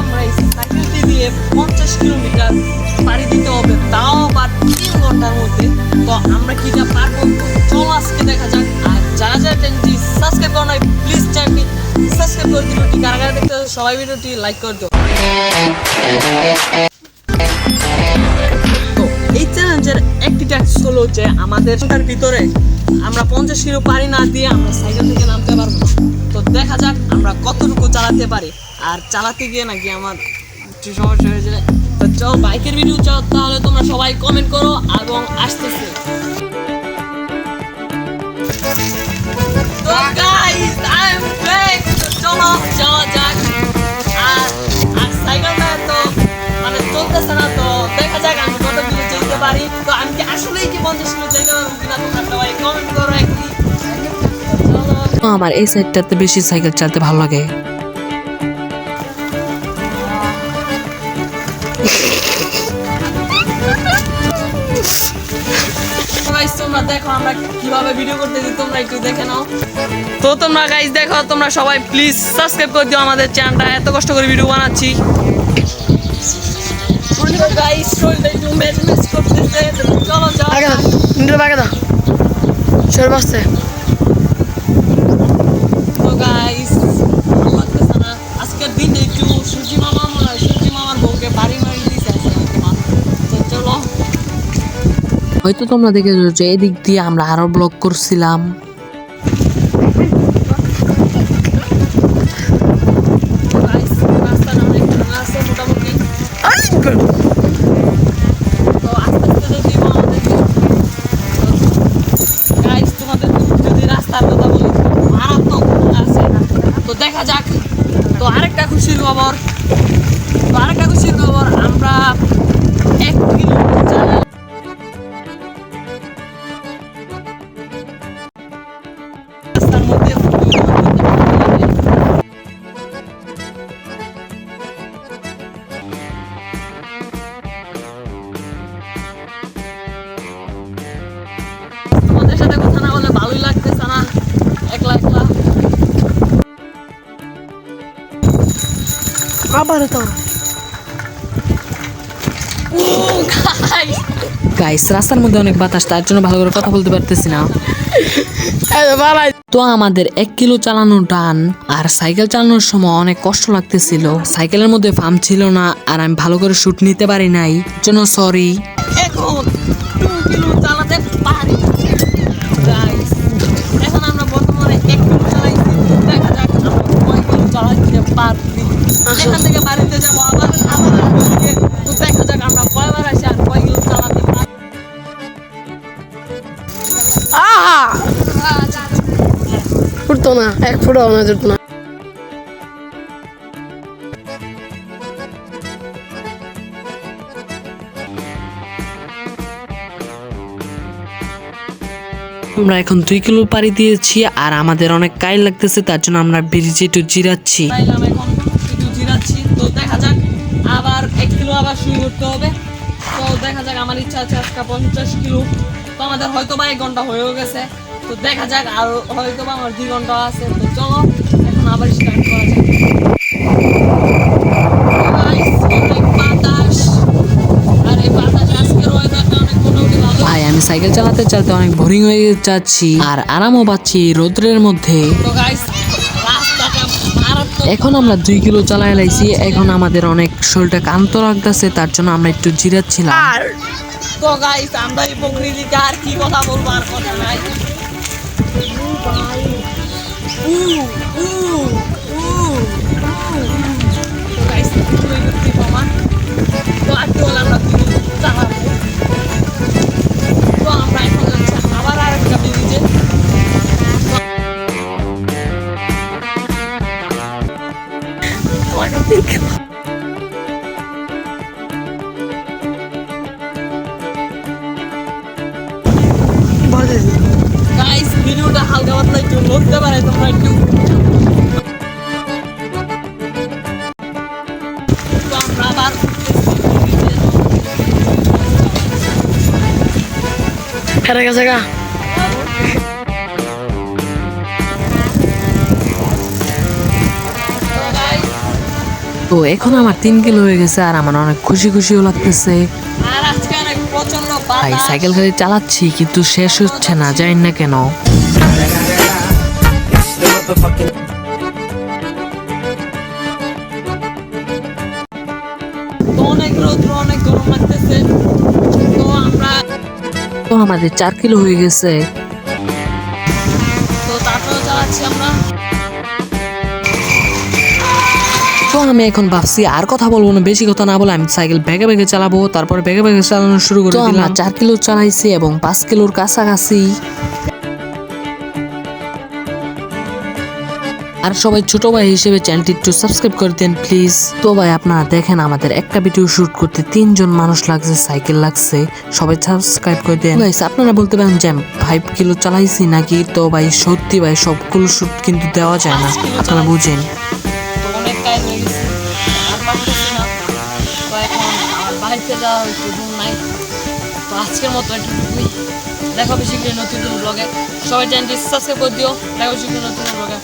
আমরা এই সাইকেলটি দিয়ে 50 কিলোমিটার পাড়ি দিতে হবে, তাও আবার 3 ঘন্টার মধ্যে। তো আমরা কি যা পারবো? চলো আজকে দেখা যাক। আর যারা যারা চ্যানেলটি সাবস্ক্রাইব করো নাই, প্লিজ চ্যানেলটি সাবস্ক্রাইব করে দিন। ভিডিওটি কারা কারা দেখতে সবাই ভিডিওটি লাইক করে দিও। তো এই চ্যালেঞ্জের একটি ট্যাক্স হলো যে আমাদের তার ভিতরে আমরা 50 কিলো পারি না দিয়ে আমরা সাইকেল থেকে নামতে পারবো না। তো দেখা যাক আমরা কতটুকু চালাতে পারি। আর চালাতে গিয়ে নাকি আমার একটু সমস্যা হয়ে যায়। তো চলো বাইকের ভিডিও চাও তাহলে তোমরা সবাই কমেন্ট করো এবং আসতেছে। তো গাইস আই এম ব্যাক। চলো যাওয়া যাক। আর সাইকেলটা তো মানে চলতেছে না, তো দেখা যাক আমি কত দূরে যেতে পারি। তো আমি কি আসলেই কি 50 কিলো যেতে পারবো কিনা তোমরা সবাই কমেন্ট করো একটু। আমার এই সাইডটাতে বেশি সাইকেল চালাতে ভালো লাগে। তোমরা দেখো আমরা কিভাবে ভিডিও করতেছি, তোমরা একটু দেখে নাও। তো তোমরা গাইস দেখো, তোমরা সবাই প্লিজ সাবস্ক্রাইব করে দিও আমাদের চ্যানেলটা, এত কষ্ট করে ভিডিও বানাচ্ছি। গাইস শরীরটা একটু ম্যাচ করতেছে। চলো যাও আগে দাও, ইন্টার আগে দাও, শরীর বাঁচতে। তো গাইস আজকের দিন একটু সূর্যি মামার বউকে বাড়ি মারি দিয়েছে আজকে। তো চলো, হয়তো তোমরা দেখেছো যে এদিক দিয়ে আমরা আরো ব্লগ করছিলাম। রাস্তাটা অনেক ভাঙা আছে মোটামুটি। তো আস্তে আস্তে যদি গাইস তোমাদের যদি রাস্তার কথা বলি মারাত্মক আছে। তো দেখা যাক। তো আরেকটা খুশির খবর আমরা 1 কিলোমিটার রাস্তার মধ্যে তোমাদের সাথে কথা না বলে ভালোই লাগতেছে না, একলা একলা। আবার তো গাইস রাস্তার মধ্যে অনেক বাতাস, তার জন্য ভালো করে কথা বলতে পারতেছি না। তো আমাদের 1 কিলো চালানো ডান। আর সাইকেল চালানোর সময় অনেক কষ্ট লাগতেছিল, সাইকেলের মধ্যে পাম্প ছিল না, আর আমি ভালো করে শুট নিতে পারি নাই, জন্য সরি। এখন 2 কিলো চালাতে পারি গাইস। এখন আমরা বর্তমানে 1 কিলো চালাইছি। দেখা যাক আমরা কয় কিলো চালাতে পারি। এখান থেকে বাড়িতে যাবো আবার ওইদিকে। তো দেখা যাক আমরা কয়বার আসি আর কয় কিলো চালাতে পারি। ফুটতো না, 1 ফুটাও না জুটতো না। আমরা এখন 2 কিলো পাড়ি দিয়েছি আর আমাদের অনেক কাইল লাগতেছে, তার জন্য আমরা ব্রিজে একটু জিরাচ্ছি। তাইলাম এখন একটু জিরাচ্ছি। তো দেখা যাক আবার 1 কিলো আবার শুরু করতে হবে। তো দেখা যাক আমার ইচ্ছা আছে আজকে 50 কিলো। তো আমাদের হয়তো বা 1 ঘন্টা হয়েও গেছে। তো দেখা যাক আর হয়তো বা আমার 2 ঘন্টা আছে। তো চলো এখন আবার স্টার্ট করা যাক। অনেক বাতাস, আর এই বাতাস আজকের ওয়েদারটা অনেক মোটামুটি ভালো। ভাই আমি সাইকেল চালাতে চালাতে অনেক বোরিং হয়ে যাচ্ছি আর আরামও পাচ্ছি এই রোদ্রের মধ্যে। তো গাইস রাস্তাটা মারাত্মক। এখন আমরা 2 কিলো চালাই লাইছি, এখন আমাদের অনেক শরীরটা ক্লান্ত লাগতেছে, তার জন্য আমরা একটু জিরাচ্ছিলাম। তো গাইস আমরা এই প্রকৃতিতে আর কি কথা বলবো, আর কথা নাই। তো গাইস তো আজকে হলো আমরা চালাবো। তো আমরা এখন যাচ্ছি আবার আরেকটা ব্রিজে। গাইস ভিডিওটা হালকা পাতলা একটু নড়তে পারে, তোমরা একটু। তো আমরা আবার হেরে গেছে গা। তো এখন আমার 3 কিলো হয়ে গেছে আর আমার অনেক খুশি খুশিও লাগতেছে। আর আজকে অনেক প্রচন্ড ভাই বাতাস। সাইকেল খালি চালাচ্ছি কিন্তু শেষ হচ্ছে না, জানি না কেন। তো অনেক রৌদ্র, অনেক গরম লাগতেছে। তো আমরা তো আমাদের 4 কিলো হয়ে গেছে। তো তারপরে চালাচ্ছি আমরা। তো আমি এখন ভাবছি আর কথা বলবো না, বেশি কথা না বলে আমি সাইকেল বেগে বেগে চালাবো। তারপরে বেগে বেগে চালানো শুরু করে দিলাম। 4 কিলো চালাইছি এবং 5 কিলোর কাছাকাছি। আর সবাই ছোট ভাই হিসেবে চ্যানেলটি একটু সাবস্ক্রাইব করে দেন প্লিজ। তো ভাই আপনারা দেখেন আমাদের একটা ভিডিও শুট করতে 3 জন মানুষ লাগছে, সাইকেল লাগছে, সবাই সাবস্ক্রাইব করে দেন। গাইস আপনারা বলতে পারেন যে 5 কিলো চালাইছি নাকি, তো ভাই সত্যি ভাই সবগুলো শুট কিন্তু দেওয়া যায় না, আপনারা বুঝেন। তো অনেক টাইম হয়ে গেছে, আর পারতেছি না। তো এখন আমার বাড়িতে যাওয়ার একটু দূর নাই। তো আজকের মতো একটুকুই, দেখা হবে শীঘ্রই নতুন ব্লগে। সবাই চ্যানেলটি সাবস্ক্রাইব করে দিও, দেখা হবে শীঘ্রই নতুন ব্লগে।